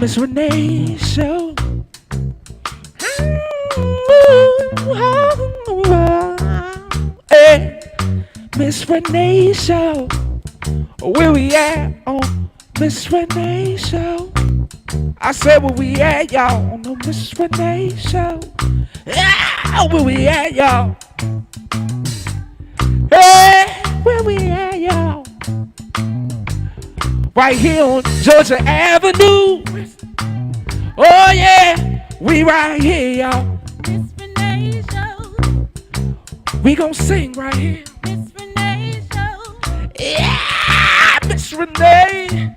Miss Renee Show. Hey, Miss Renee Show. Where we at on Miss Renee Show? I said where we at, y'all, on the Miss Renee Show. Yeah, where we at, y'all? Hey, where we at, y'all? Right here on Georgia Avenue. Oh yeah, we right here, y'all. Miss Renee Show. We gon' sing right here. Miss Renee Show. Yeah, Miss Renee.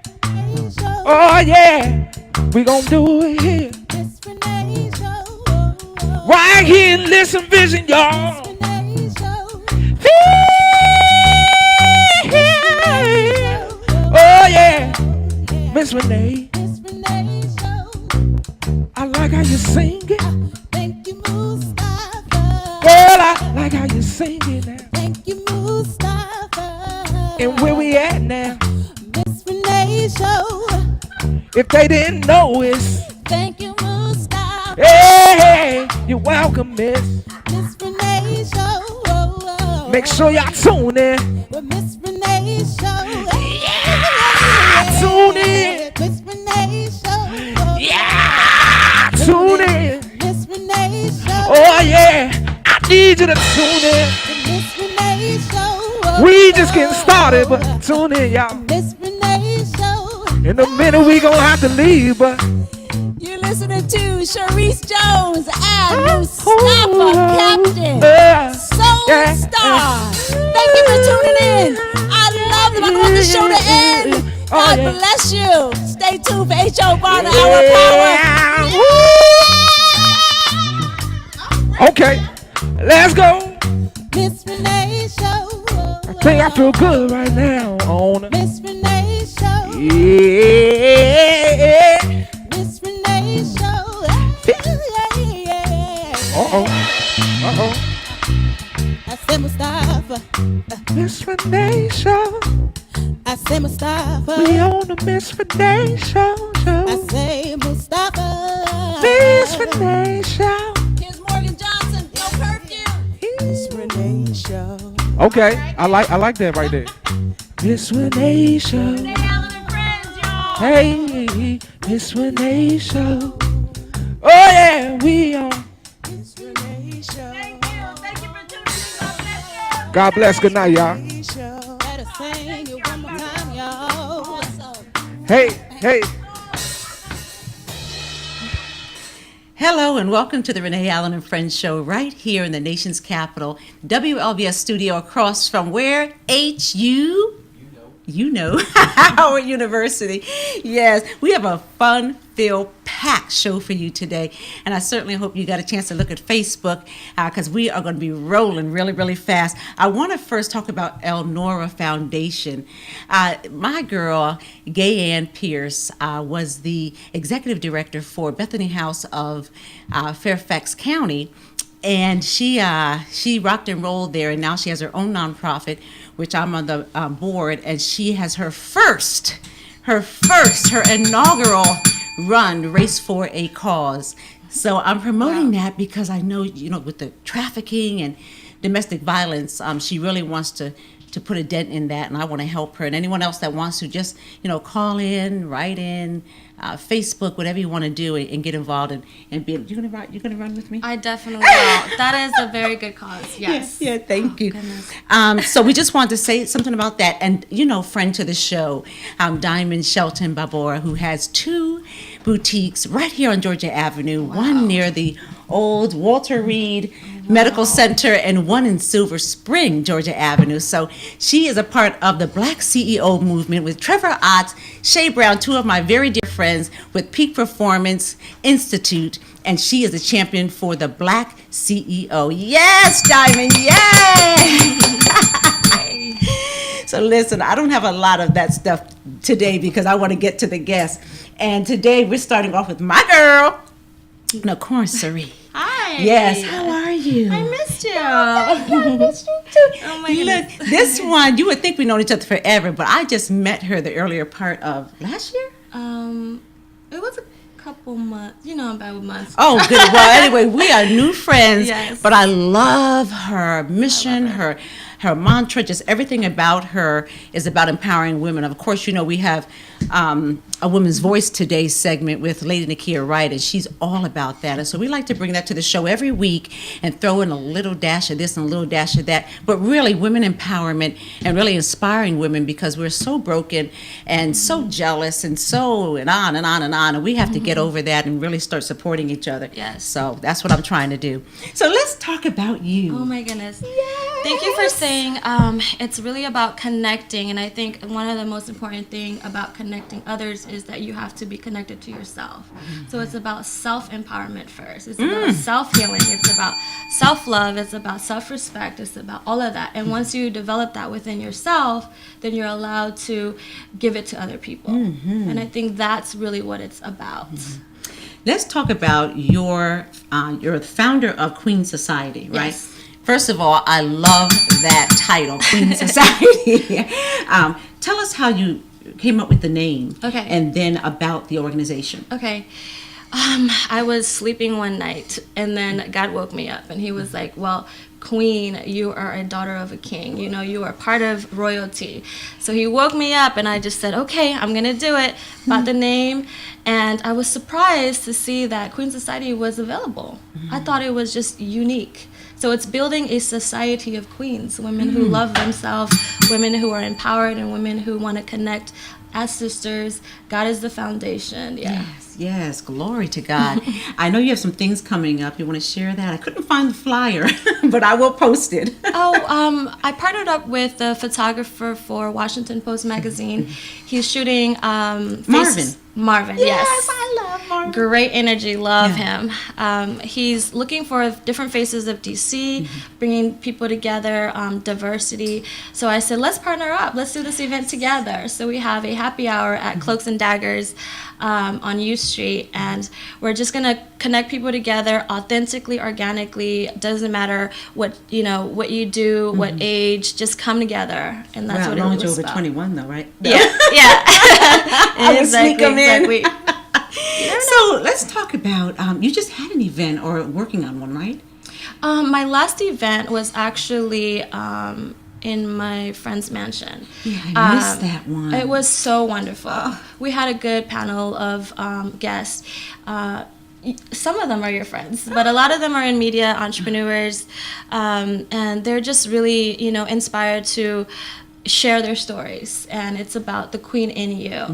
Show. Oh yeah, we gon' do it here. Miss Renee Show. Right here in Listen Vision, y'all. Miss Renee Show. Oh yeah, Miss Renee. Miss Renee Show. I like how you sing it. Thank you, Mustafa. Girl, I like how you sing it now. Thank you, Mustafa. And where we at now? Miss Renee Show. If they didn't know it's, Thank you, Mustafa. hey, you're welcome, Miss. Miss Renee Show. Make sure y'all tune in. With Miss Renee Show. Yeah, tune in. Miss Renee Show. Yeah, tune in. Miss Renee Show. Oh yeah, I need you to tune in. Miss Renee Show. We just getting started, but tune in, y'all. Miss Renee Show. In a minute we gonna have to leave, but You're listening to Sharice Jones, our new snapper captain, soul star. Thank you for tuning in. I love them. I want the show to end. God bless you. Stay tuned for H.O. Barner, Our Power. Okay, let's go. Miss Renee Show. I think I feel good right now on it. Miss Renee Show. Yeah. Miss Renee Show. Uh-oh. I said Mustafa. Miss Renee Show. I say Mustafa. We on the Miss Renee Show. I say Mustafa. Miss Renee Show. Here's Morgan Johnson. No curfew. Miss Renee Show. Okay, I like that right there. Miss Renee Show. Renee Allen and friends, y'all. Hey, Miss Renee Show. Oh yeah, we on. Miss Renee Show. Thank you for tuning in. God bless. Good night, y'all. Better sing it one more time, y'all. Hey. Hello and welcome to the Renee Allen and Friends show right here in the nation's capital, WLBS studio across from where? You know, Howard University. Yes, we have a fun-filled, packed show for you today. And I certainly hope you got a chance to look at Facebook because we are going to be rolling really, really fast. I want to first talk about Elnora Foundation. My girl, Gay Ann Pierce, was the executive director for Bethany House of Fairfax County. And she rocked and rolled there, and now she has her own nonprofit, which I'm on the board, and she has her inaugural run, Race for a Cause. So I'm promoting that because I know, with the trafficking and domestic violence, she really wants to put a dent in that, and I want to help her. And anyone else that wants to just, call in, write in, Facebook, whatever you want to do, and get involved and be. You're gonna run with me? I definitely will. That is a very good cause. Yes. Yeah. Thank you. Goodness. So we just wanted to say something about that, and friend to the show, Diamond Shelton Babora, who has 2 boutiques right here on Georgia Avenue. Wow. One near the old Walter Reed Medical Center and one in Silver Spring, Georgia Avenue. So she is a part of the Black CEO movement with Trevor Ott, Shay Brown, 2 of my very dear friends with Peak Performance Institute, and she is a champion for the Black CEO. Yes, Diamond, yay! So listen, I don't have a lot of that stuff today because I want to get to the guests. And today we're starting off with my girl, Nakornsri. Hi. Yes, how are you? I missed you. I missed you too. Oh my goodness. Look, this one, you would think we've known each other forever, but I just met her the earlier part of last year. It was a couple months. You know I'm bad with months. Oh, good. Well, anyway, we are new friends, Yes. but I love her mission, her mantra, just everything about her is about empowering women. Of course, you know, we have a Women's Voice Today segment with Lady Nakia Wright, and she's all about that. And so we like to bring that to the show every week and throw in a little dash of this and a little dash of that. But really, women empowerment and really inspiring women, because we're so broken and so jealous and so and on and on and on. And we have to get over that and really start supporting each other. Yes. So that's what I'm trying to do. So let's talk about you. Oh my goodness. Yes. Thank you for saying it's really about connecting. And I think one of the most important thing about connecting others is that you have to be connected to yourself. So it's about self-empowerment first. It's about self-healing. It's about self-love. It's about self-respect. It's about all of that. And once you develop that within yourself, then you're allowed to give it to other people. And I think that's really what it's about. Let's talk about you're the founder of Queen Society, right? Yes. First of all, I love that title, Queen Society. Tell us how you came up with the name. Okay. And then about the organization. Okay. I was sleeping one night, and then God woke me up, and he was like, well, Queen, you are a daughter of a king. You know, you are part of royalty. So he woke me up, and I just said, okay, I'm going to do it. Bought the name, and I was surprised to see that Queen Society was available. I thought it was just unique. So it's building a society of queens, women who love themselves, women who are empowered, and women who want to connect as sisters. God is the foundation. Yeah. Yes, glory to God. I know you have some things coming up. You want to share that? I couldn't find the flyer, but I will post it. I partnered up with the photographer for Washington Post magazine. He's shooting Marvin, yes. I love Marvin. Great energy, love him. He's looking for different faces of DC, bringing people together, diversity. So I said, let's partner up. Let's do this event together. So we have a happy hour at Cloaks and Daggers on U Street, and we're just going to connect people together authentically, organically. Doesn't matter what you do, what age, just come together, and that's what it was as long as you're over 21, though, right? Yeah. I will sneak them in. Exactly. So let's talk about, you just had an event or working on one, right? My last event was actually in my friend's mansion. Yeah, I missed that one. It was so wonderful. We had a good panel of guests. Some of them are your friends, but a lot of them are in media, entrepreneurs, and they're just really, inspired to share their stories, and it's about the queen in you.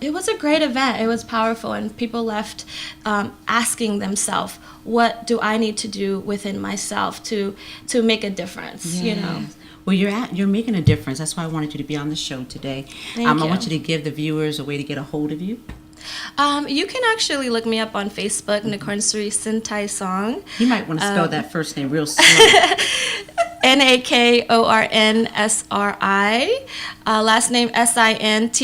It was a great event. It was powerful, and people left asking themselves, what do I need to do within myself to make a difference? Well, you're making a difference. That's why I wanted you to be on the show today. Thank I you. want you to give the viewers a way to get a hold of you. You can actually look me up on Facebook, Nakornsri Sintai Song. You might want to spell that first name real slow. Nakornsri. Last name Sintaisong.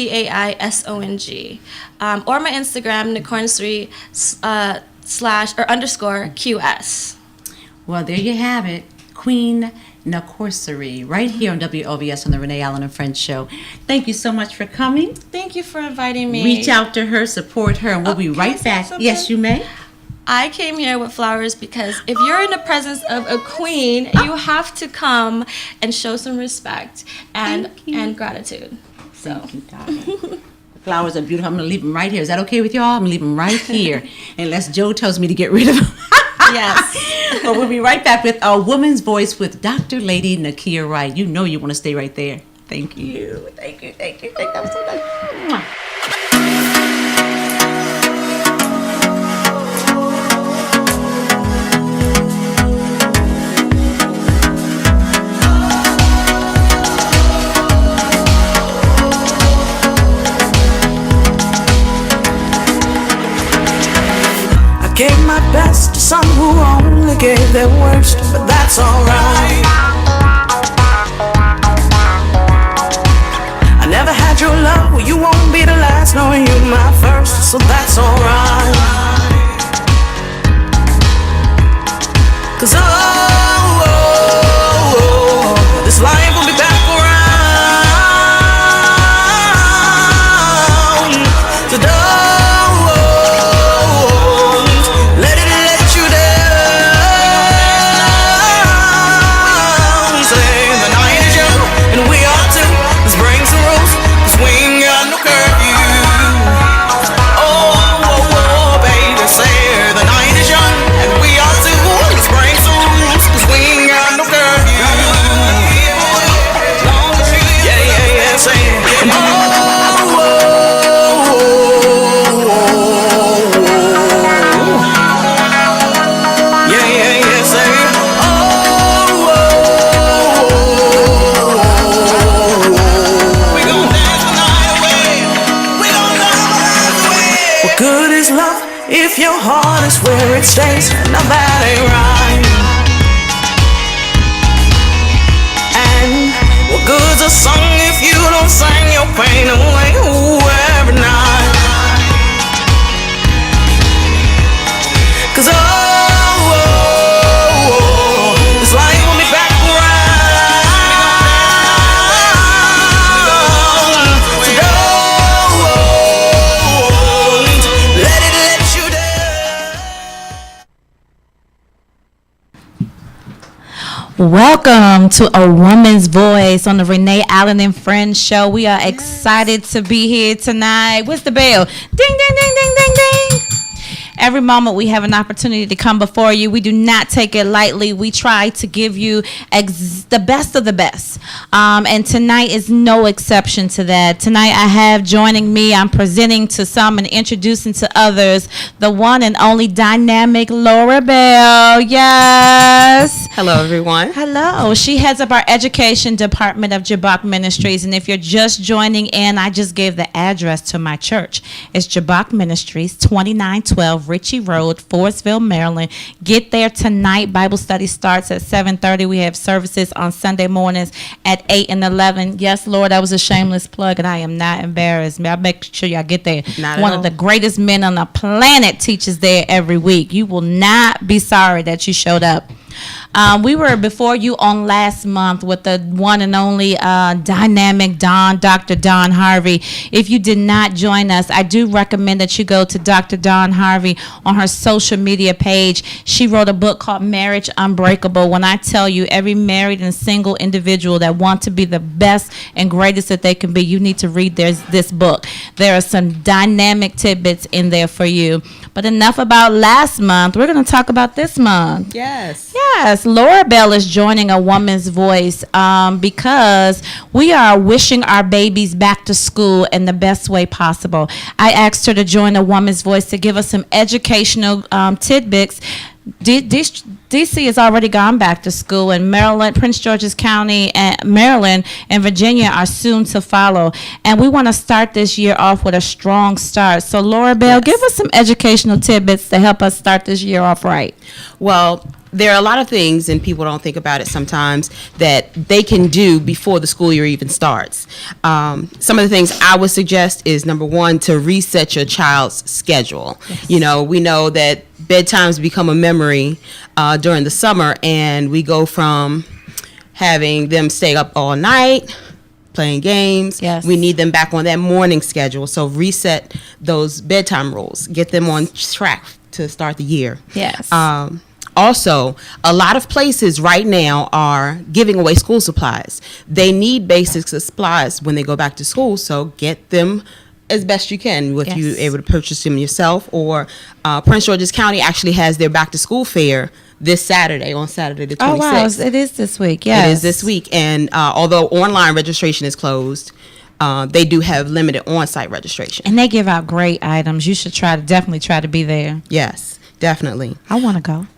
Or my Instagram, Nakornsri /_QS. Well, there you have it. Queen Nakornsri, right here on WLBS on the Renee Allen and Friends show. Thank you so much for coming. Thank you for inviting me. Reach out to her, support her, and we'll be right back. Yes, you may. I came here with flowers because if you're in the presence of a queen, you have to come and show some respect and gratitude. So. Thank you, darling. The flowers are beautiful. I'm going to leave them right here. Is that okay with y'all? I'm going to leave them right here unless Joe tells me to get rid of them. Yes. But we'll be right back with A Woman's Voice with Dr. Lady Nakia Wright. You know you want to stay right there. Thank you. Thank you. That was so nice. Mwah. Gave my best to some who only gave their worst, but that's alright. I never had your love, well you won't be the last, knowing you my first, so that's alright. 'Cause this life will be back around. So don't What good is love if your heart is where it stays? Now that ain't right. And what good's a song if you don't sing your pain away every night? 'Cause this life will be back around. So don't let it let you down. Welcome to A Woman's Voice on the Renee Allen and Friends show. We are excited to be here tonight. What's the bell? Ding, ding, ding, ding, ding, ding. Every moment we have an opportunity to come before you, we do not take it lightly. We try to give you the best of the best. And tonight is no exception to that. Tonight I have joining me, I'm presenting to some and introducing to others, the one and only dynamic Laura Bell. Yes. Hello, everyone. Hello. She heads up our education department of Jabbok Ministries. And if you're just joining in, I just gave the address to my church. It's Jabbok Ministries, 2912 Ritchie Road, Forestville, Maryland. Get there tonight. Bible study starts at 7:30. We have services on Sunday mornings at 8 and 11. Yes, Lord, that was a shameless plug, and I am not embarrassed. I'll make sure y'all get there. One of the greatest men on the planet teaches there every week. You will not be sorry that you showed up. We were before you on last month with the one and only dynamic Dr. Dawn Harvey. If you did not join us, I do recommend that you go to Dr. Dawn Harvey on her social media page. She wrote a book called Marriage Unbreakable. When I tell you, every married and single individual that want to be the best and greatest that they can be, you need to read this book. There are some dynamic tidbits in there for you. But enough about last month. We're going to talk about this month. Yes. Yes, Laura Bell is joining A Woman's Voice because we are wishing our babies back to school in the best way possible. I asked her to join A Woman's Voice to give us some educational tidbits. DC has already gone back to school, and Maryland, Prince George's County, and Maryland and Virginia are soon to follow. And we want to start this year off with a strong start. So, Laura Bell, give us some educational tidbits to help us start this year off right. Well, there are a lot of things, and people don't think about it sometimes, that they can do before the school year even starts. Some of the things I would suggest is, number one, to reset your child's schedule. Yes. You know, we know that bedtimes become a memory during the summer, and we go from having them stay up all night, playing games. Yes. We need them back on that morning schedule. So reset those bedtime rules. Get them on track to start the year. Yes. Also, a lot of places right now are giving away school supplies. They need basic supplies when they go back to school, so get them as best you can. If you're able to purchase them yourself, or Prince George's County actually has their back to school fair this Saturday, on Saturday the 26th. Oh, wow, it is this week, yes. It is this week, and although online registration is closed, they do have limited on-site registration. And they give out great items. You should definitely try to be there. Yes, definitely. I want to go.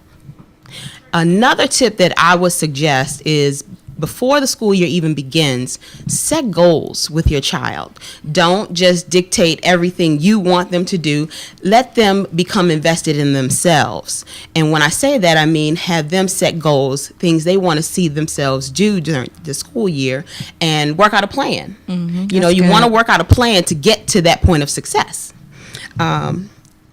Another tip that I would suggest is, before the school year even begins, set goals with your child. Don't just dictate everything you want them to do. Let them become invested in themselves. And when I say that, I mean have them set goals, things they want to see themselves do during the school year, and work out a plan. Mm-hmm, you know, you want to work out a plan to get to that point of success.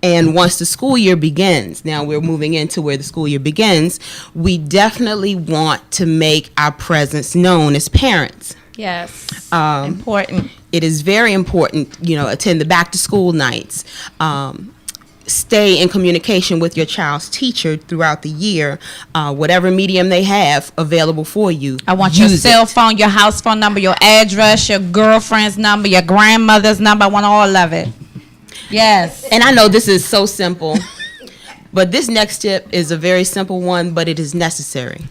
And once the school year begins, now we're moving into where the school year begins, we definitely want to make our presence known as parents. Yes, important. It is very important, you know, attend the back to school nights. Stay in communication with your child's teacher throughout the year, whatever medium they have available for you. I want your cell phone, your house phone number, your address, your girlfriend's number, your grandmother's number. I want all of it. Yes. And I know this is so simple, but this next tip is a very simple one, but it is necessary.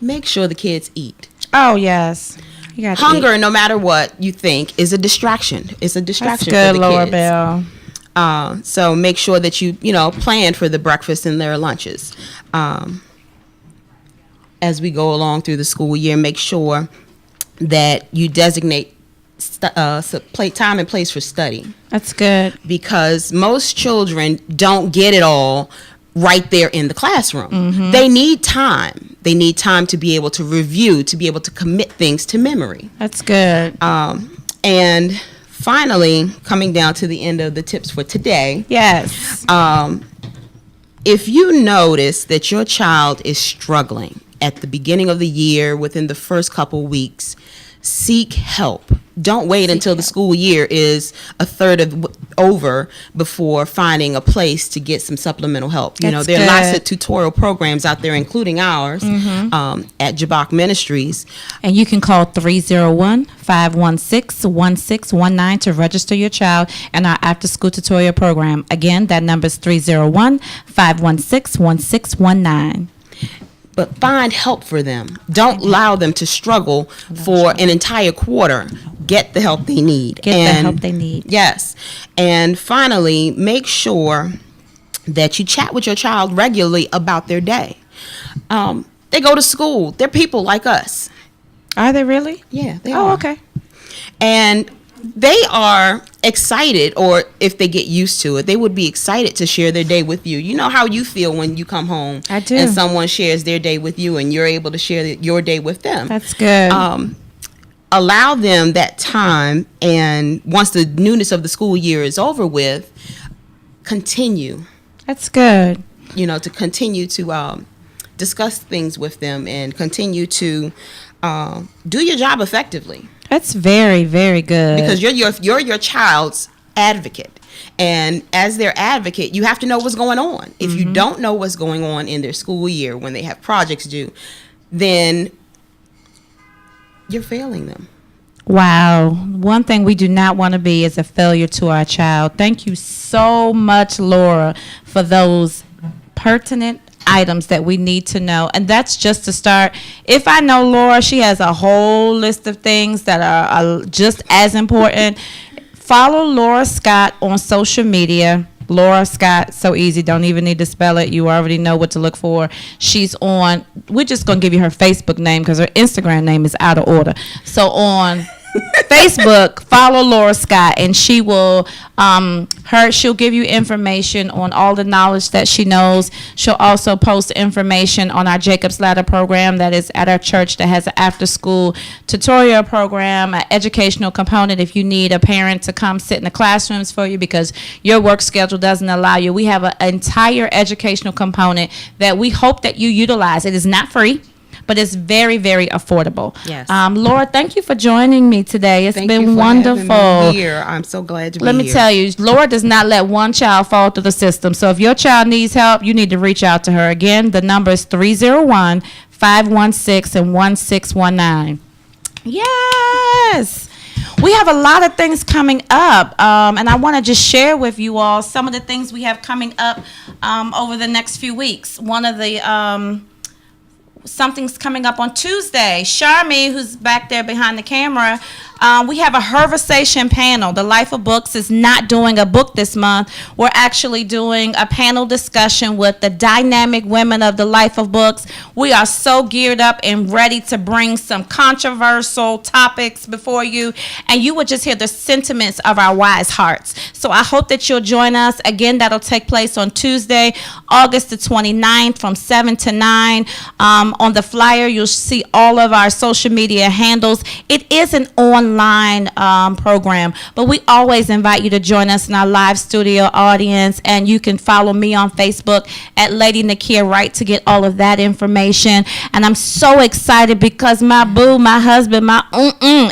Make sure the kids eat. Oh, yes. You got Hunger, no matter what you think, is a distraction. It's a distraction That's good, for the Laura kids. Bell. So make sure that you plan for the breakfast and their lunches. As we go along through the school year, make sure that you designate time and place for study. That's good. Because most children don't get it all right there in the classroom. Mm-hmm. They need time. They need time to be able to review, to be able to commit things to memory. That's good. And finally, coming down to the end of the tips for today. Yes. If you notice that your child is struggling at the beginning of the year, within the first couple weeks, seek help. Don't wait until the school year is a third over before finding a place to get some supplemental help. You know, there are lots of tutorial programs out there, including ours at Jabbok Ministries. And you can call 301-516-1619 to register your child in our after-school tutorial program. Again, that number is 301-516-1619. But find help for them. Don't allow them to struggle for an entire quarter. Get the help they need. Get the help they need. Yes. And finally, make sure that you chat with your child regularly about their day. They go to school. They're people like us. Are they really? Yeah, they are. Oh, okay. And they are excited, or if they get used to it, they would be excited to share their day with you. You know how you feel when you come home I do. and someone shares their day with you and you're able to share your day with them. That's good. Allow them that time, and once the newness of the school year is over with, continue. That's good. You know, to continue to discuss things with them and continue to do your job effectively. That's very, very good. Because you're your child's advocate. And as their advocate, you have to know what's going on. If you don't know what's going on in their school year when they have projects due, then you're failing them. Wow. One thing we do not want to be is a failure to our child. Thank you so much, Laura, for those pertinent items that we need to know. And that's just to start. If I know Laura, she has a whole list of things that are just as important. Follow Laura Scott on social media. Laura Scott, so easy. Don't even need to spell it. You already know what to look for. She's on, we're just going to give you her Facebook name because her Instagram name is out of order. So on Facebook, follow Laura Scott, and she will she'll give you information on all the knowledge that she knows. She'll also post information on our Jacob's Ladder program that is at our church that has an after school tutorial program, an educational component if you need a parent to come sit in the classrooms for you because your work schedule doesn't allow you. We have an entire educational component that we hope that you utilize. It is not free, but it's very, very affordable. Yes. Laura, thank you for joining me today. It's Thank been you for wonderful. having me here. I'm so glad to be here. Let me tell you, Laura does not let one child fall through the system. So if your child needs help, you need to reach out to her. Again, the number is 301-516-1619. Yes. We have a lot of things coming up, and I want to just share with you all some of the things we have coming up over the next few weeks. One of the something's coming up on Tuesday. Sharmi, who's back there behind the camera, we have a Herversation panel. The Life of Books is not doing a book this month. We're actually doing a panel discussion with the dynamic women of the Life of Books. We are so geared up and ready to bring some controversial topics before you, and you will just hear the sentiments of our wise hearts. So I hope that you'll join us. Again, that'll take place on Tuesday, August the 29th from 7 to 9. On the flyer, you'll see all of our social media handles. It is an online program, but we always invite you to join us in our live studio audience, and you can follow me on Facebook at Lady Nakia Wright to get all of that information. And I'm so excited because my boo, my husband, my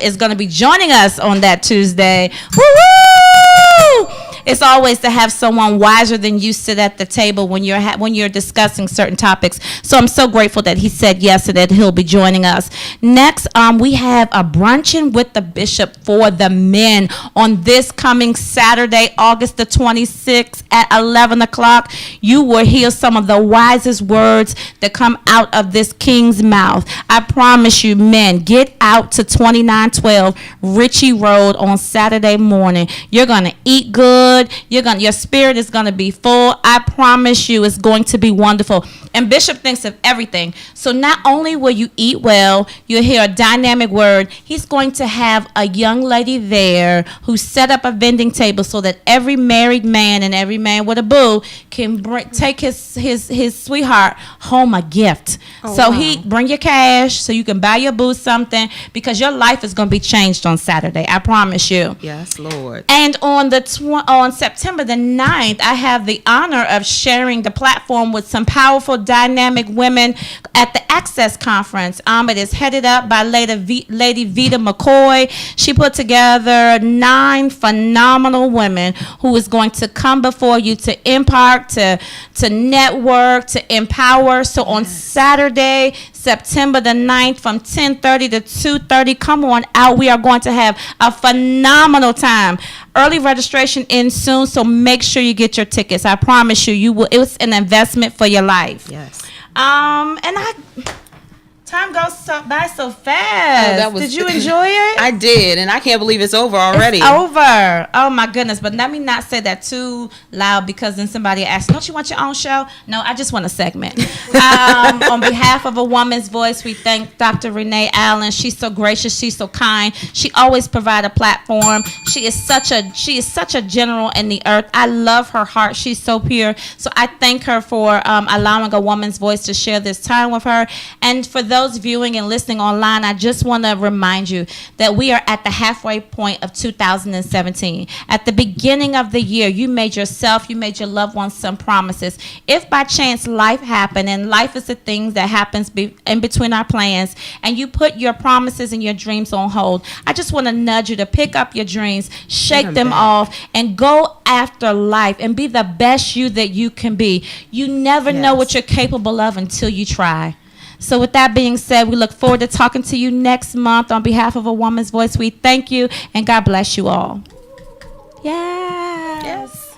is going to be joining us on that Tuesday. Woo-woo! It's always to have someone wiser than you sit at the table when you're discussing certain topics. So I'm so grateful that he said yes and that he'll be joining us. Next, we have a brunching with the bishop for the men on this coming Saturday, August the 26th at 11 o'clock. You will hear some of the wisest words that come out of this king's mouth. I promise you, men, get out to 2912 Ritchie Road on Saturday morning. You're going to eat good. good. Your spirit is gonna be full. I promise you, it's going to be wonderful. And Bishop thinks of everything. So not only will you eat well, you'll hear a dynamic word. He's going to have a young lady there who set up a vending table so that every married man and every man with a boo can take his sweetheart home a gift. So he bring your cash so you can buy your boo something, because your life is going to be changed on Saturday. I promise you. Yes, Lord. And on September the 9th, I have the honor of sharing the platform with some powerful, dynamic women at the Access Conference. It is headed up by Lady Vita McCoy. She put together 9 phenomenal women who is going to come before you to impart, to network, to empower. So on Saturday, September the 9th from 10:30 to 2:30, come on out. We are going to have a phenomenal time. Early registration ends soon, so make sure you get your tickets. I promise you will. It's an investment for your life. Yes. Time goes by so fast. Did you enjoy it? I did, and I can't believe it's over already. It's over. Oh my goodness! But let me not say that too loud, because then somebody asks, "Don't you want your own show?" No, I just want a segment. On behalf of A Woman's Voice, we thank Dr. Renee Allen. She's so gracious. She's so kind. She always provides a platform. She is such a general in the earth. I love her heart. She's so pure. So I thank her for allowing A Woman's Voice to share this time with her. And for those viewing and listening online, I just want to remind you that we are at the halfway point of 2017. At the beginning of the year, you made yourself, you made your loved ones some promises. If by chance life happened, and life is the thing that happens in between our plans, and you put your promises and your dreams on hold, I just want to nudge you to pick up your dreams, shake them off, and go after life and be the best you that you can be. You never know what you're capable of until you try. So with that being said, we look forward to talking to you next month. On behalf of A Woman's Voice, we thank you, and God bless you all. Yes.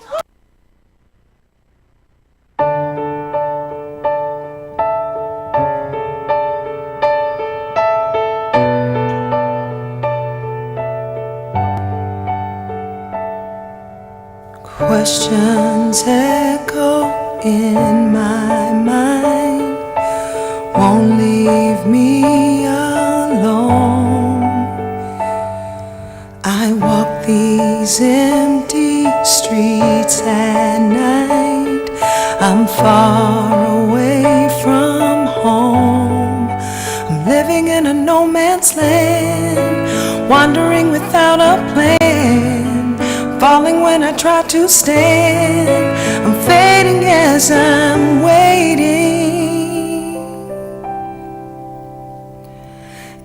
Questions echo in my mind, won't leave me alone. I walk these empty streets at night. I'm far away from home. I'm living in a no man's land, wandering without a plan, falling when I try to stand. I'm fading as I'm waiting.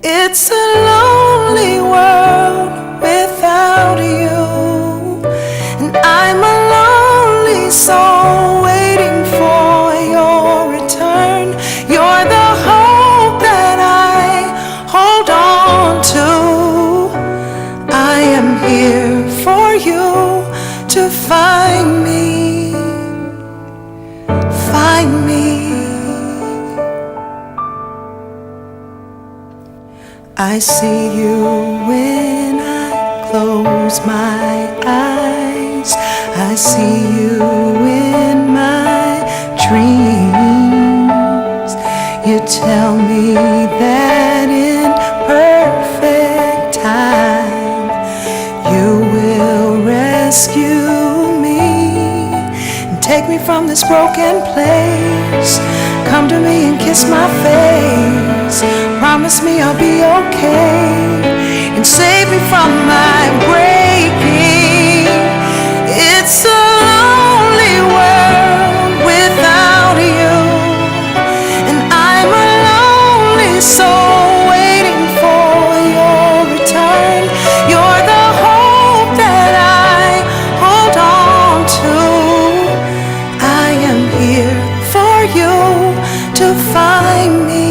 It's a lonely world without you, and I'm a lonely soul waiting for your return. You're the hope that I hold on to. I am here for you to find me, find me. I see you when I close my eyes. I see you in my dreams. You tell me that in perfect time you will rescue me and take me from this broken place. Come to me and kiss my face. Promise me I'll be okay and save me from my breaking. It's a lonely world without you, and I'm a lonely soul waiting for your return. You're the hope that I hold on to. I am here for you to find me,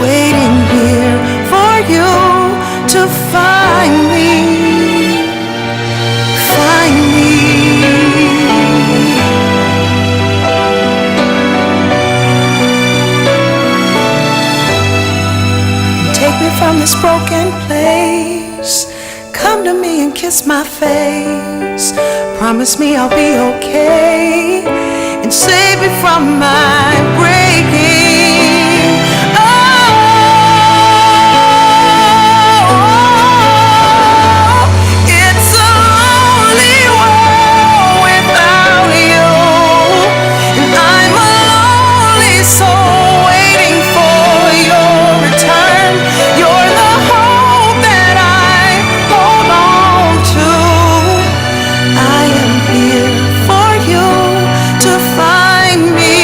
waiting here for you to find me, find me. Take me from this broken place. Come to me and kiss my face. Promise me I'll be okay and save me from my breaking. Oh, it's a lonely world without you, and I'm a lonely soul waiting for your return. You're the hope that I hold on to. I am here for you to find me.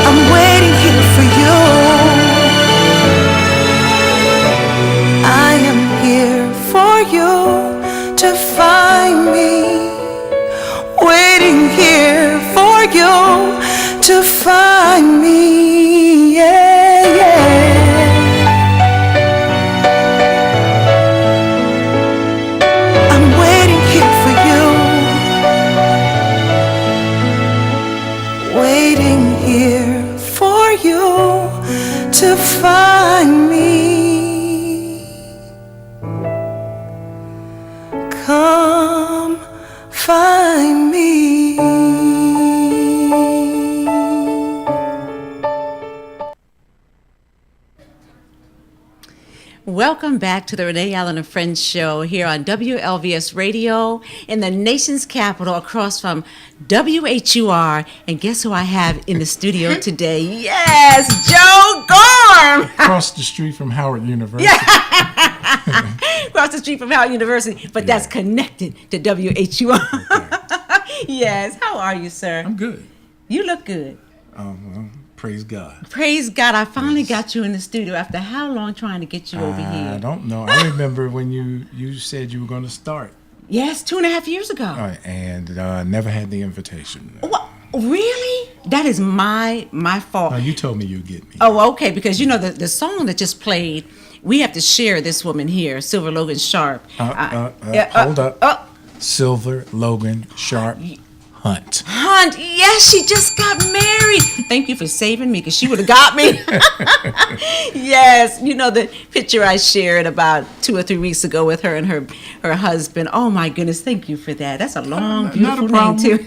I'm waiting here for you. I am here for you to find me. Waiting here for you to find me. Yeah, yeah. I'm waiting here for you. Waiting here for you to find me. Come find me. Welcome back to the Renee Allen and Friends show here on WLVS Radio in the nation's capital across from WHUR. And guess who I have in the studio today? Yes, Joe Gorham. Across the street from Howard University. Across the street from Howard University, but that's connected to WHUR. Yes, how are you, sir? I'm good. You look good. Well, praise God. Praise God, I finally got you in the studio after how long trying to get you over here? I don't know. I remember when you said you were going to start. Yes, 2.5 years ago. And never had the invitation. What? Really? That is my fault. No, you told me you'd get me. Oh, okay, because you know the song that just played, we have to share this woman here, Silver Logan Sharp. Hold up. Silver Logan Sharp Hunt. Hunt, yes, she just got married. Thank you for saving me, because she would have got me. Yes, you know the picture I shared about 2 or 3 weeks ago with her and her husband. Oh my goodness, thank you for that. That's a long, beautiful name too.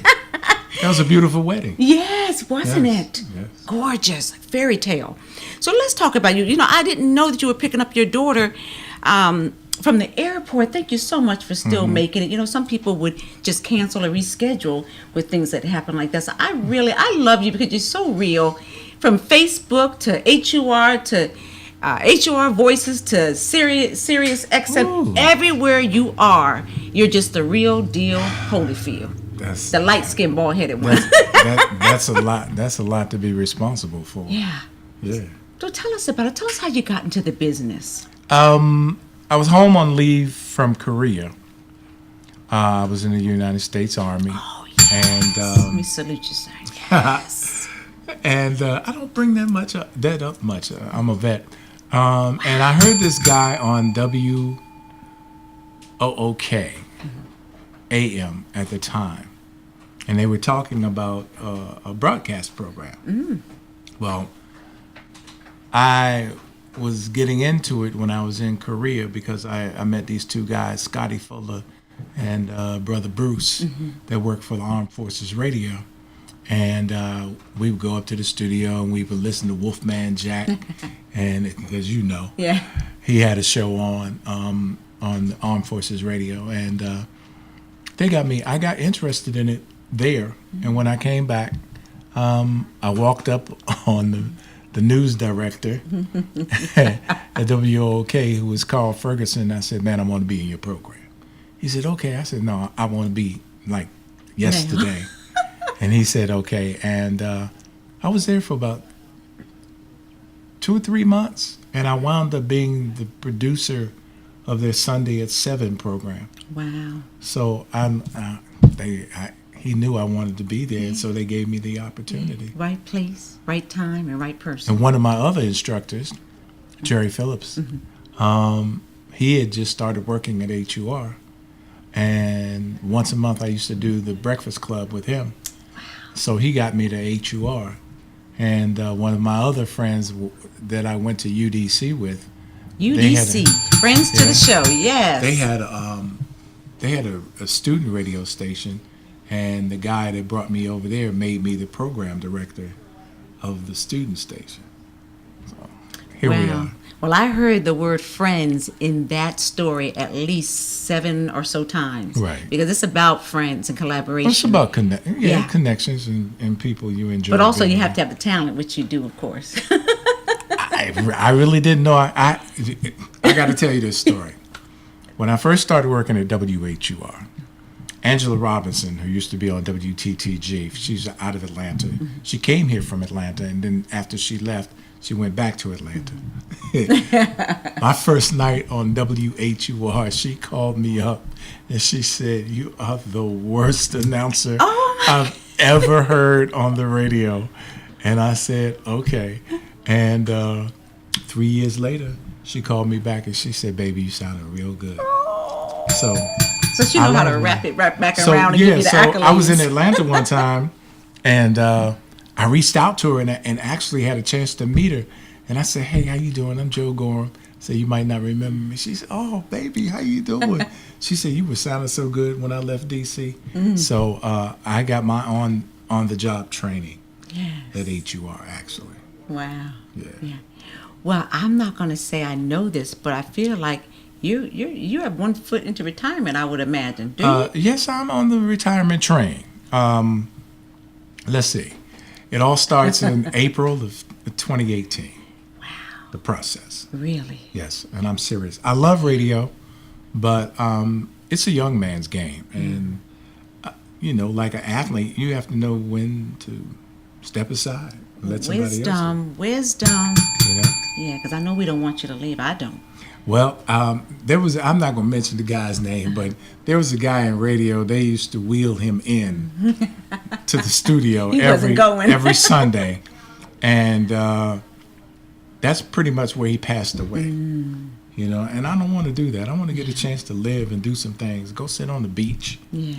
That was a beautiful wedding. Yes, wasn't it? Yes. Gorgeous, fairy tale. So let's talk about you. You know, I didn't know that you were picking up your daughter from the airport. Thank you so much for still making it. You know, some people would just cancel or reschedule with things that happen like that. So I love you because you're so real. From Facebook to HUR to HUR Voices to Sirius XM, Ooh. everywhere you are, you're just the real deal Holyfield. That's The light-skinned, bald-headed one. that's a lot. That's a lot to be responsible for. Yeah. Yeah. So tell us about it. Tell us how you got into the business. I was home on leave from Korea. I was in the United States Army. Oh, yes. And Let me salute you, sir. Yes. and I don't bring that up much. I'm a vet. And I heard this guy on WOOK AM at the time, and they were talking about a broadcast program. Well, I was getting into it when I was in Korea because I met these two guys, Scotty Fuller and Brother Bruce, that worked for the Armed Forces Radio. And we would go up to the studio and we would listen to Wolfman Jack, and because Yeah. he had a show on the Armed Forces Radio, and they got me. I got interested in it there, and when I came back, I walked up on the news director at WOK, who was Carl Ferguson. I said, "Man, I want to be in your program." He said, "Okay." I said, "No, I want to be like yesterday." And he said, "Okay." And I was there for about 2 or 3 months, and I wound up being the producer of their Sunday at 7 program. Wow. So he knew I wanted to be there, and so they gave me the opportunity. Right place, right time, and right person. And one of my other instructors, Jerry Phillips, he had just started working at HUR, and once a month I used to do the breakfast club with him. So he got me to HUR. And one of my other friends that I went to UDC with, UDC, Friends to the Show, yes. They had a student radio station, and the guy that brought me over there made me the program director of the student station. So here we are. Well, I heard the word friends in that story at least 7 or so times. Right. Because it's about friends and collaboration. It's about connections and people you enjoy. But also being you have with. to have the talent, which you do, of course. I really didn't know. I got to tell you this story. When I first started working at WHUR, Angela Robinson, who used to be on WTTG, she's out of Atlanta. Mm-hmm. She came here from Atlanta, and then after she left, she went back to Atlanta. My first night on WHUR, she called me up, and she said, "You are the worst announcer I've ever heard on the radio." And I said, "Okay." And 3 years later, she called me back and she said, "Baby, you sounded real good." So she know how to wrap back around and give you the accolades. I was in Atlanta one time, and I reached out to her and actually had a chance to meet her. And I said, "Hey, how you doing? I'm Joe Gorham." I said, "You might not remember me." She said, "Oh, baby, how you doing?" She said, "You were sounding so good when I left D.C." Mm-hmm. So I got my on-the-job training at HUR, actually. Wow. Yeah. Well, I'm not going to say I know this, but I feel like you have 1 foot into retirement, I would imagine. Do you? Yes, I'm on the retirement train. Let's see. It all starts in April of 2018. Wow. The process. Really? Yes, and I'm serious. I love radio, but it's a young man's game. And, like an athlete, you have to know when to step aside and let somebody else do. Wisdom. You know? Yeah, because I know we don't want you to leave. I don't. Well, I'm not going to mention the guy's name, but there was a guy in radio. They used to wheel him in to the studio every Sunday. And that's pretty much where he passed away. And I don't want to do that. I want to get a chance to live and do some things. Go sit on the beach. Yeah.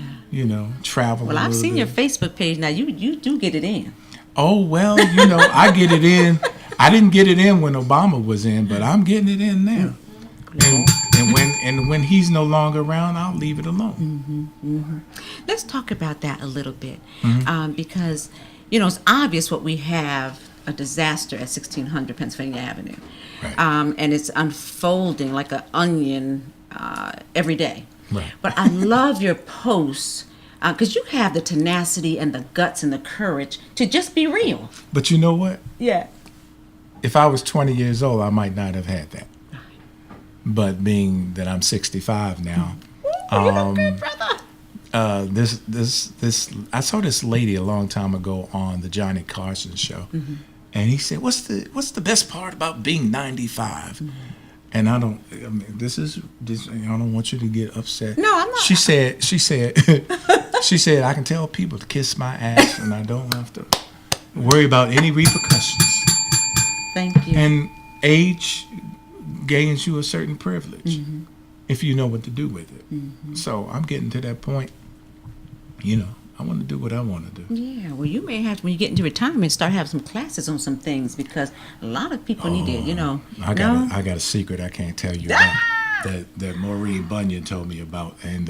Travel. Well, I've seen your Facebook page now. You do get it in. Oh, well, I get it in. I didn't get it in when Obama was in, but I'm getting it in now. And when he's no longer around, I'll leave it alone. Let's talk about that a little bit, because it's obvious what we have: a disaster at 1600 Pennsylvania Avenue, right. And it's unfolding like an onion every day. Right. But I love your posts because you have the tenacity and the guts and the courage to just be real. But you know what? Yeah. If I was 20 years old, I might not have had that. But being that I'm 65 now, good brother. I saw this lady a long time ago on the Johnny Carson show, and he said, "What's the best part about being 95?" And I don't want you to get upset. No, I'm not. She said, "I can tell people to kiss my ass, and I don't have to worry about any repercussions." Thank you. And age gains you a certain privilege if you know what to do with it. So I'm getting to that point. I want to do what I want to do. Yeah, well, you may have to, when you get into retirement, start having some classes on some things, because a lot of people need it. I got a secret I can't tell you about that Maureen Bunyan told me about, and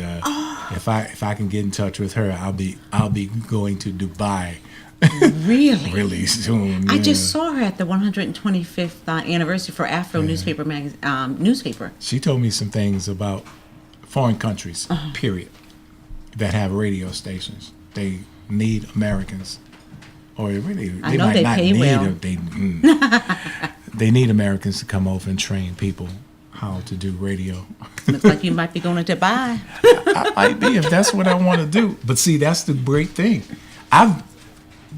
if I can get in touch with her, I'll be going to Dubai. Really? Really soon. Yeah. I just saw her at the 125th anniversary for Afro newspaper. She told me some things about foreign countries, period, that have radio stations. They need Americans, or really, I know they pay well. They need Americans to come over and train people how to do radio. Looks like you might be going to Dubai. I might be, if that's what I want to do. But see, that's the great thing.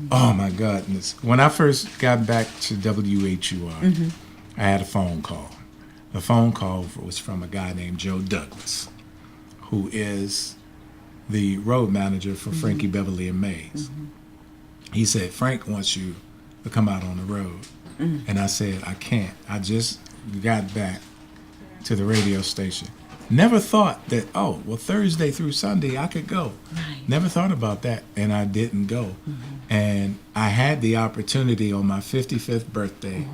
Oh my goodness. When I first got back to WHUR, I had a phone call. The phone call was from a guy named Joe Douglas, who is the road manager for Frankie Beverly and Mays. He said, "Frank wants you to come out on the road." And I said, "I can't. I just got back to the radio station. Never thought that, oh, well, Thursday through Sunday I could go. Right. Never thought about that, and I didn't go. And I had the opportunity on my 55th birthday.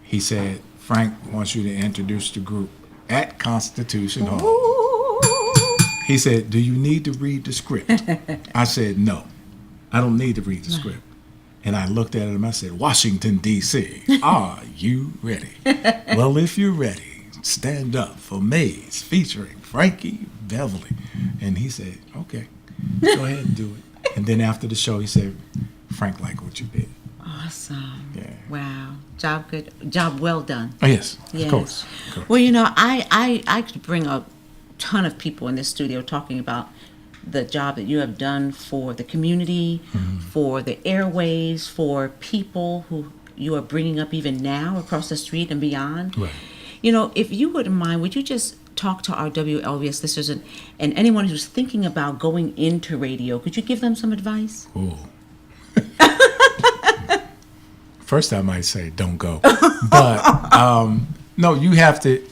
He said, Frank wants you to introduce the group at Constitution Hall. He said, do you need to read the script? I said, no, I don't need to read the script. And I looked at him, I said, Washington, D.C., are you ready? Well, if you're ready, stand up for Maze featuring Frankie Beverly. And he said, okay, go ahead and do it. And then after the show, he said, Frank liked what you did. Awesome. Yeah. Wow. Job well done. Oh, yes, Yes. of course. Well, you know, I could bring a ton of people in this studio talking about the job that you have done for the community, for the airways, for people who you are bringing up even now across the street and beyond. Right. You know, if you wouldn't mind, would you just talk to our WLVS listeners and anyone who's thinking about going into radio? Could you give them some advice? Ooh. First, I might say don't go, but no, you have to.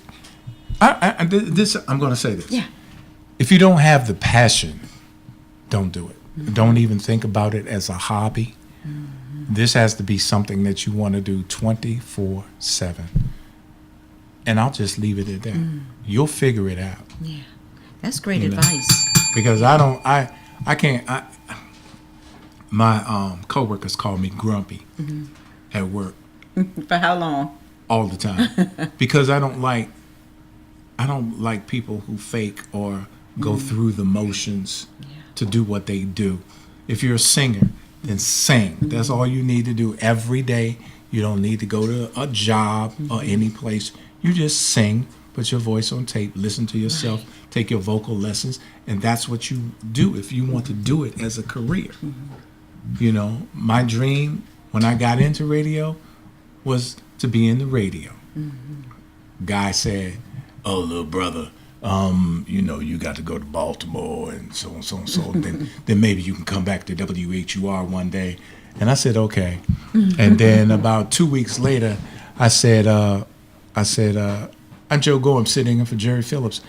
I'm going to say this. Yeah. If you don't have the passion, don't do it. Don't even think about it as a hobby. This has to be something that you want to do 24/7. And I'll just leave it at that. You'll figure it out. Yeah. That's great You know. advice. Because I can't. My coworkers call me grumpy at work For how long? all the time because I don't like people who fake or go through the motions to do what they do. If you're a singer, then sing. That's all you need to do every day. You don't need to go to a job or any place. You just sing, put your voice on tape, listen to yourself, take your vocal lessons, and that's what you do if you want to do it as a career. You know, my dream when I got into radio was to be in the radio. Guy said, oh, little brother, you know, you got to go to Baltimore and so on, so on, so on. Then maybe you can come back to WHUR one day. And I said, okay. And then about 2 weeks later, I said, I'm Joe Gorham sitting in for Jerry Phillips.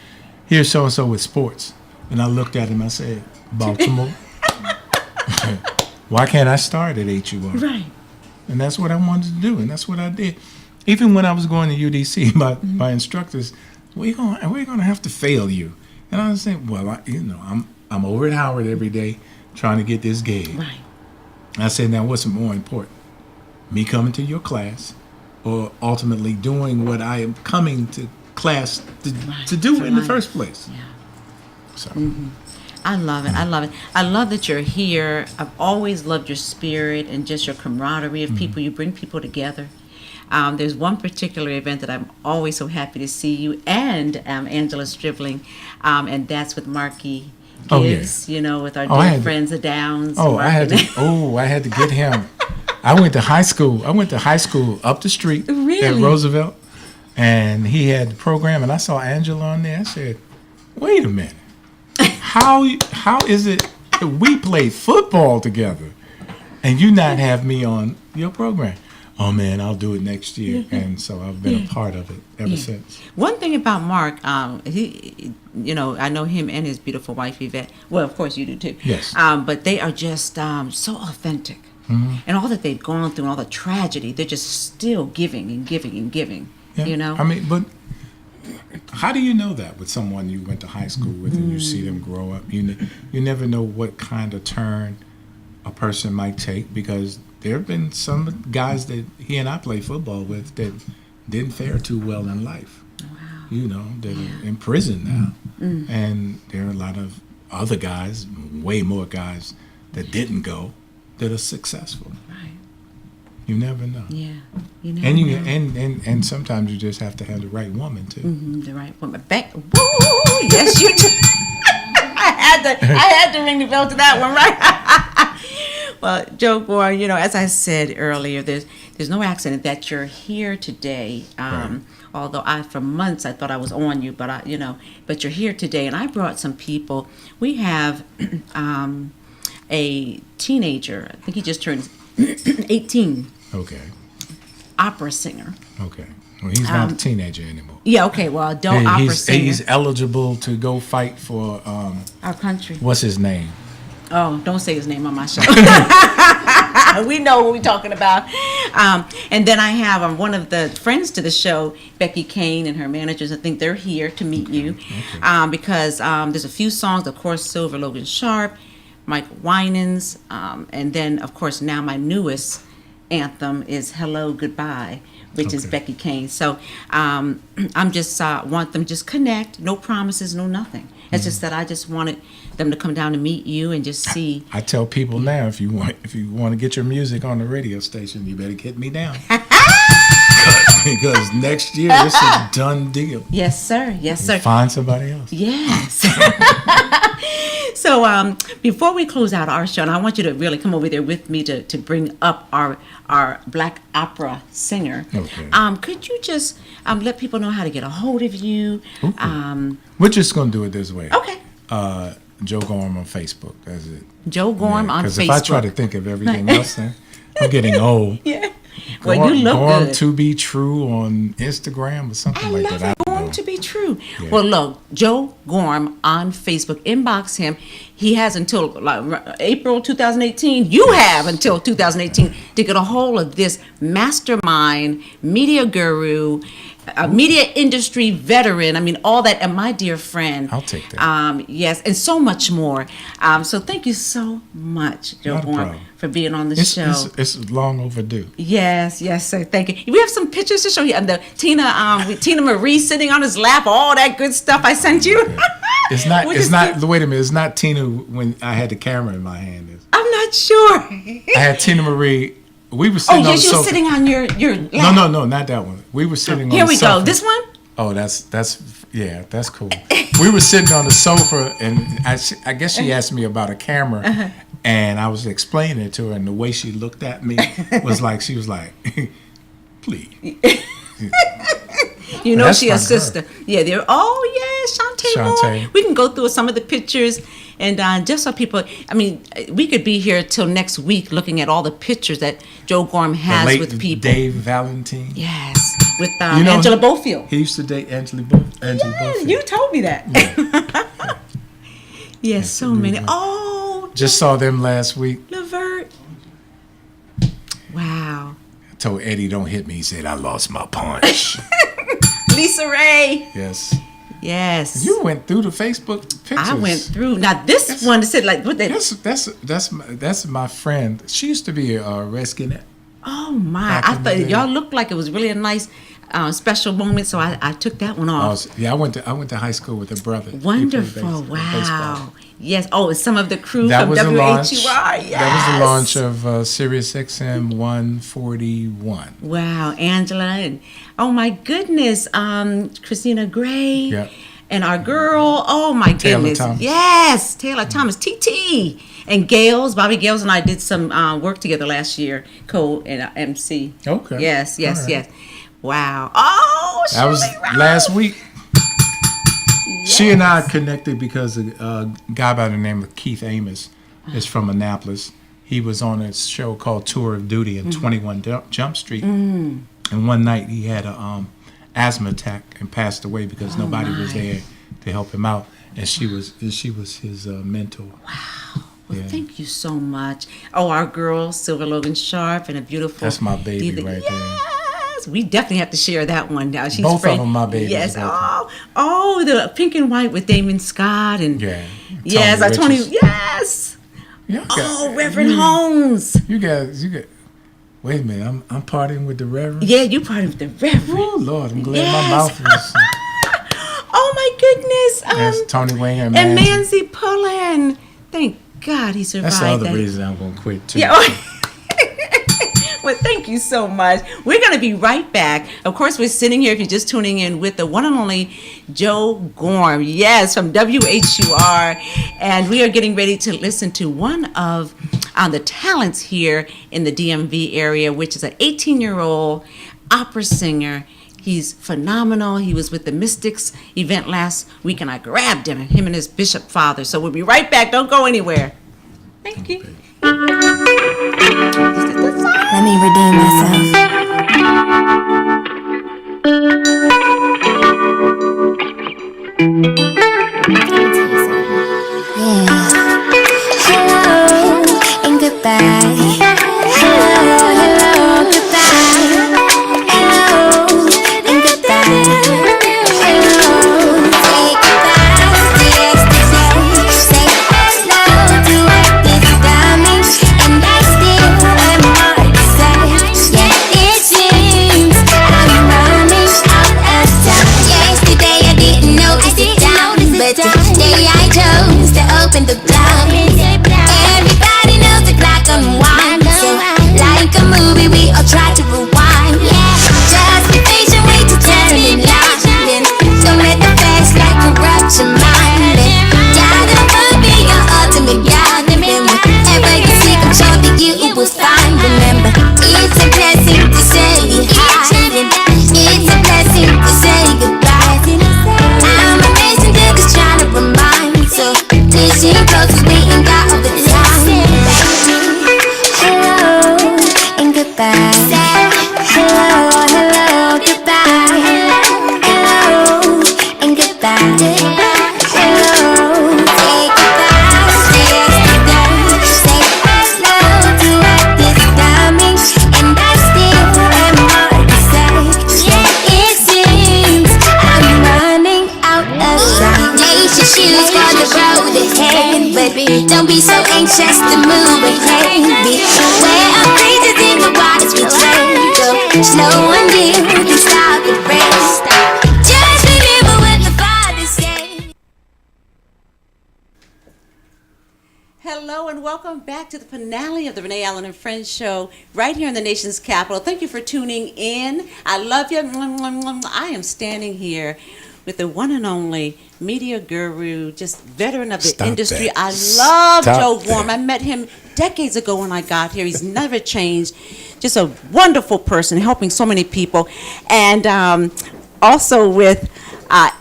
Here's so-and-so with sports. And I looked at him, I said, Baltimore? Why can't I start at HUR? Right. And that's what I wanted to do, and that's what I did. Even when I was going to UDC, my instructors, we're gonna have to fail you. And I was saying, well, I'm over at Howard every day trying to get this gig. Right. I said, now what's more important? Me coming to your class or ultimately doing what I am coming to class to do in the first place? Yeah. So. I love it. I love it. I love that you're here. I've always loved your spirit and just your camaraderie of people. You bring people together. There's one particular event that I'm always so happy to see you and Angela Stribling, and that's with Marky Gibbs, you know, with our dear friends, the Downs. I had to get him. I went to high school up the street at Roosevelt, and he had the program, and I saw Angela on there. I said, wait a minute. How is it that we play football together and you not have me on your program? Oh man, I'll do it next year. And so I've been a part of it ever since. One thing about Mark, he, you know, I know him and his beautiful wife Yvette. Well, of course you do too. Yes. But they are just so authentic, and all that they've gone through, and all the tragedy, they're just still giving and giving and giving. Yeah. You know. I mean, but how do you know that with someone you went to high school with and you see them grow up? You never know what kind of turn a person might take, because there have been some guys that he and I played football with that didn't fare too well in life. Wow. You know, that are in prison now. And there are a lot of other guys, way more guys, that didn't go that are successful. Right. You never know. Yeah. You never know. And sometimes you just have to have the right woman too. The right woman. Woo! Yes, you do. I had to ring the bell to that one, right? Well, Joe Gorham, you know, as I said earlier, there's no accident that you're here today. Right. Although for months I thought I was on you, but but you're here today, and I brought some people. We have a teenager. I think he just turned 18. Okay. Opera singer. Okay. Well, he's not a teenager anymore. Yeah, okay, well, adult opera singer. He's eligible to go fight for our country. what's his name? Oh, don't say his name on my show. We know what we're talking about. And then I have one of the friends to the show, Becky Kane, and her managers. I think they're here to meet you because there's a few songs, of course, Silver Logan Sharp, Mike Winans, and then, of course, now my newest anthem is Hello, Goodbye, which is Becky Kane. So I'm just want them to just connect, no promises, no nothing. It's just that I just wanted them to come down and meet you and just see. I tell people now, if you want to get your music on the radio station, you better get me down. Because next year it's a done deal. Yes, sir. Yes, sir. Find somebody else. Yes. So before we close out our show, and I want you to really come over there with me to bring up our black opera singer. Okay. Could you just let people know how to get a hold of you? Okay. We're just going to do it this way. Okay. Joe Gorham on Facebook. That's it. Joe Gorham on Facebook. Because if I try to think of everything else, then I'm getting old. Yeah. Well, you look Gorham good. to be true on Instagram or something like that. I love Gorham to be true. Yeah. Well, look, Joe Gorham on Facebook. Inbox him. He has until April 2018. You have until 2018 to get a hold of this mastermind, media guru, media industry veteran. I mean, all that, and my dear friend. I'll take that. Yes, and so much more. So thank you so much, Joe Gorham, for being on the show. It's long overdue. Yes, sir. Thank you. We have some pictures to show you. And the Tina Marie sitting on his lap, all that good stuff I sent you. It's not. Wait a minute. It's not Tina when I had the camera in my hand. I'm not sure. I had Tina Marie. We were sitting on the sofa. Oh, yes, you were sitting on your lap. No, not that one. We were sitting on the sofa. Here we go. This one? Oh, that's cool. We were sitting on the sofa, and I guess she asked me about a camera, and I was explaining it to her, and the way she looked at me was like, she was like, please. You know, she a sister. Yeah, they're. Oh yeah, Shantae Moore. We can go through some of the pictures, and just so people. I mean, we could be here till next week looking at all the pictures that Joe Gorham has with people. Dave Valentine. Yes, with Angela Bofield. He used to date Angela Bofield. You told me that. Yeah. Yes, so many. Oh, just saw them last week. Levert. Wow. I told Eddie, don't hit me. He said, I lost my punch. Lisa Ray. Yes. You went through the Facebook pictures. I went through. Now this one said like what they. That's my friend. She used to be a Redskins. Oh my! I thought y'all looked like it was really a nice special moment, so I took that one off. I went to high school with her brother. Wonderful! Wow. Yes. Oh, and some of the crew from WHUR. Yes. That was the launch of Sirius XM 141. Wow, Angela, and oh my goodness, Christina Gray. Yep. And our girl, oh my goodness. Thomas. Yes, Taylor Thomas, TT. And Bobby Gales and I did some work together last year, co-MC. Okay. Yes. Wow. Oh, that was last week. Yes. She and I connected because a guy by the name of Keith Amos is from Annapolis. He was on a show called Tour of Duty in 21 Jump Street. And one night he had a asthma attack and passed away because nobody was there to help him out. And she was his mentor. Wow. Well, thank you so much. Oh, our girl, Silver Logan Sharp, and a beautiful. That's my baby right there. Yes, we definitely have to share that one now. She's both of them, my babies. Yes. Oh, the pink and white with Damon Scott and Tony. Yes. Reverend Holmes. You guys. Wait a minute, I'm partying with the Reverend. Yeah, you partying with the Reverend. Oh Lord, I'm glad my mouth was. Oh my goodness. That's Tony Wayne and Manzi Pullen. Thank God he survived. That's the other reason I'm going to quit too. Yeah. Well, thank you so much. We're going to be right back. Of course, we're sitting here, if you're just tuning in, with the one and only Joe Gorham. Yes, from WHUR. And we are getting ready to listen to one of the talents here in the DMV area, which is an 18-year-old opera singer. He's phenomenal. He was with the Mystics event last week, and I grabbed him and his bishop father. So we'll be right back. Don't go anywhere. Thank you. Let me redeem myself. just a movie, baby. Where our creatures in the waters we go. Slow and deep, we can stop the race. Just remember what the Father said. Hello and welcome back to the finale of the Renee Allen and Friends show right here in the nation's capital. Thank you for tuning in. I love you. I am standing here with the one and only media guru, just veteran of the industry. I love Joe Gorham. I met him decades ago when I got here. He's never changed. Just a wonderful person, helping so many people. And also with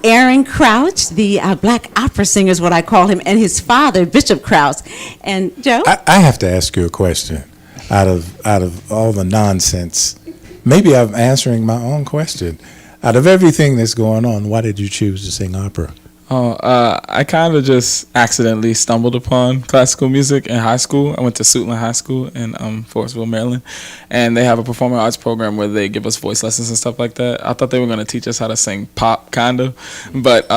Aaron Crouch, the black opera singer is what I call him, and his father, Bishop Crouch. And Joe? I have to ask you a question. Out of all the nonsense, maybe I'm answering my own question. Out of everything that's going on, why did you choose to sing opera? I kind of just accidentally stumbled upon classical music in high school. I went to Suitland High School in Forestville, Maryland, and they have a performing arts program where they give us voice lessons and stuff like that. I thought they were going to teach us how to sing pop, kind of, but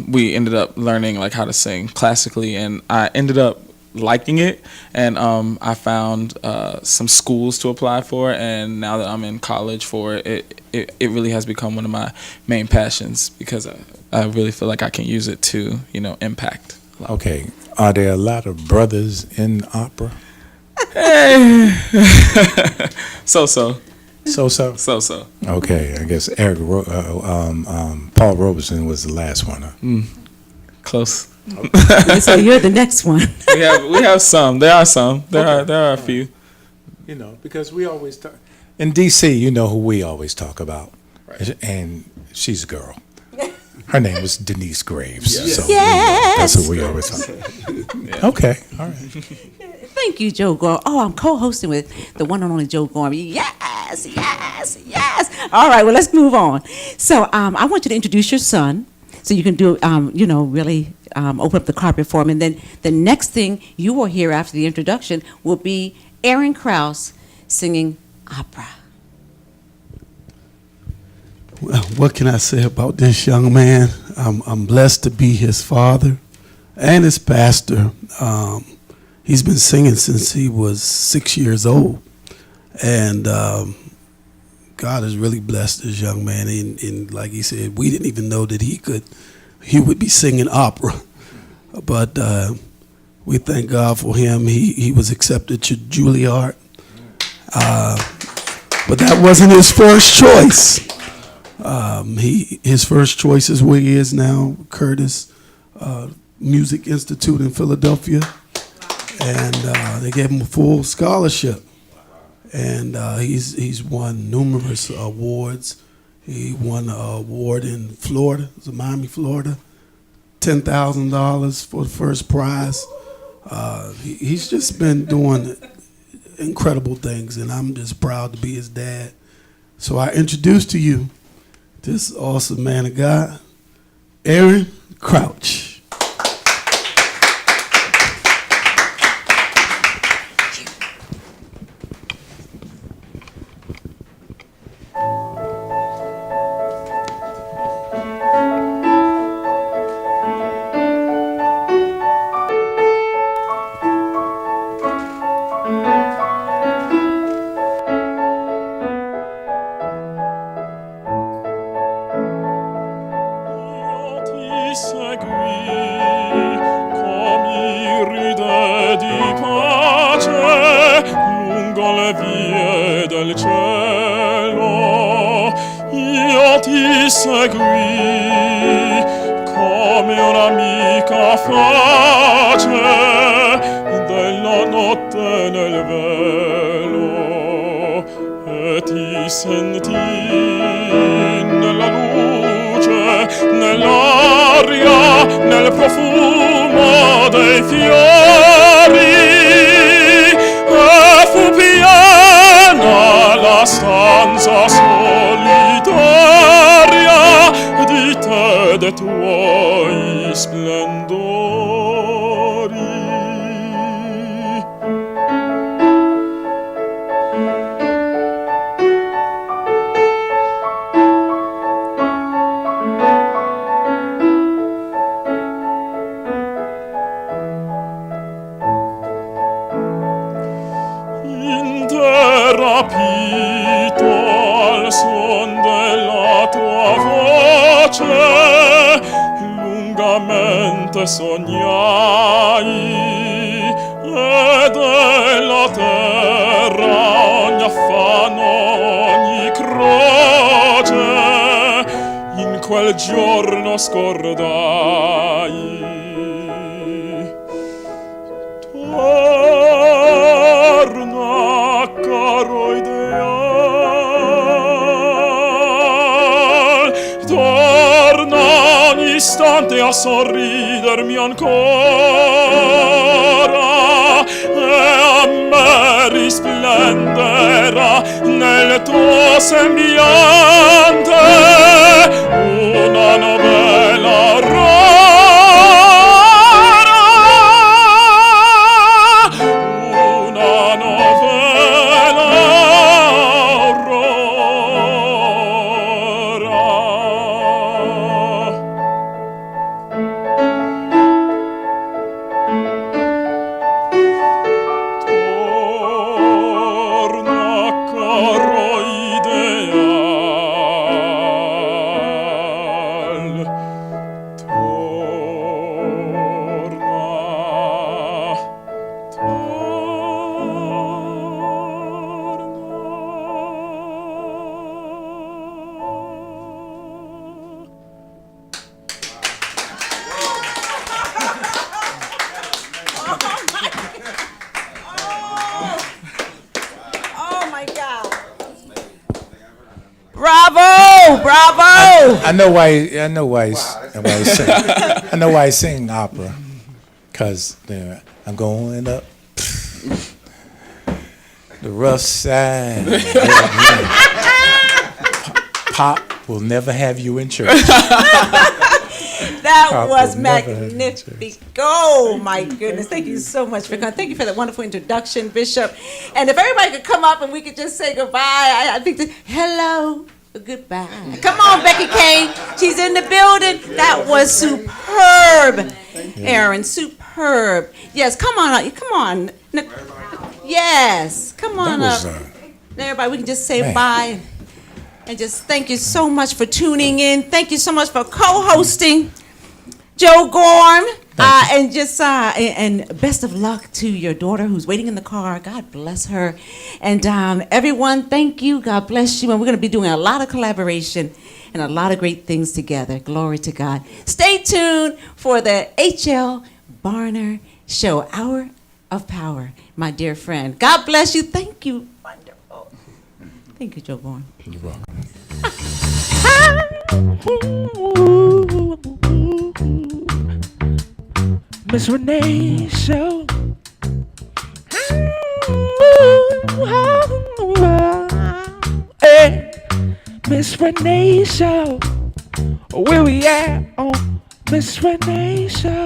we ended up learning like how to sing classically, and I ended up liking it, and I found some schools to apply for, and now that I'm in college for it, it really has become one of my main passions because I really feel like I can use it to, impact. Okay, are there a lot of brothers in opera? So-so. So-so? So-so. Okay, I guess Paul Robeson was the last one. Close. So you're the next one. we have some. There are some. There are a few. Because we always talk in DC. You know who we always talk about, right. And she's a girl. Her name was Denise Graves. Yes. So Yes. That's who we always talk about. Yeah. Okay, all right. Thank you, Joe Gorham. Oh, I'm co-hosting with the one and only Joe Gorham. Yes, yes, yes. All right, well, let's move on. So I want you to introduce your son so you can do, really open up the carpet for him. And then the next thing you will hear after the introduction will be Aaron Krause singing opera. Well, what can I say about this young man? I'm blessed to be his father and his pastor. He's been singing since he was 6 years old, and God has really blessed this young man. And like he said, we didn't even know that he would be singing opera, but we thank God for him. He was accepted to Juilliard, but that wasn't his first choice. His first choice is where he is now, Curtis Music Institute in Philadelphia, and they gave him a full scholarship, and he's won numerous awards. He won an award in Florida, it was in Miami, Florida, $10,000 for the first prize. He's just been doing incredible things, and I'm just proud to be his dad. So I introduce to you this awesome man of God, Aaron Crouch. croce, lungamente sognai, e della terra ogni affanno, ogni croce, in quel giorno scordai. Torna, caro ideal, torna ogni istante a sorridermi ancora, e a me risplenderà nel tuo sembiante una novella aurora, una novella aurora. Torna, caro ideal, torna, Oh my God. Bravo, bravo. I know why he's sing. I know why he's singing opera. Cause I'm going up the rough side. Pop will never have you in church. That Pop was will never have magnific. Oh my goodness. Thank you so much for coming. Thank you for that wonderful introduction, Bishop. And if everybody could come up and we could just say goodbye, I think hello, goodbye. Come on, Becky Kane. She's in the building. That was superb. Aaron, superb. Yes, come on up. Come on. Yes, come on That was, up. Everybody, we can just say man. bye. And just thank you so much for tuning in. Thank you so much for co-hosting, Joe Gorham. And just and best of luck to your daughter who's waiting in the car. God bless her. And everyone, thank you. God bless you. And we're going to be doing a lot of collaboration and a lot of great things together. Glory to God. Stay tuned for the H.L. Barner Show, Hour of Power, my dear friend. God bless you. Thank you. Wonderful. Thank you, Joe Gorham. You're welcome. Miss Renee Show. Hey, Miss Renee Show. Where we at on Miss Renee Show?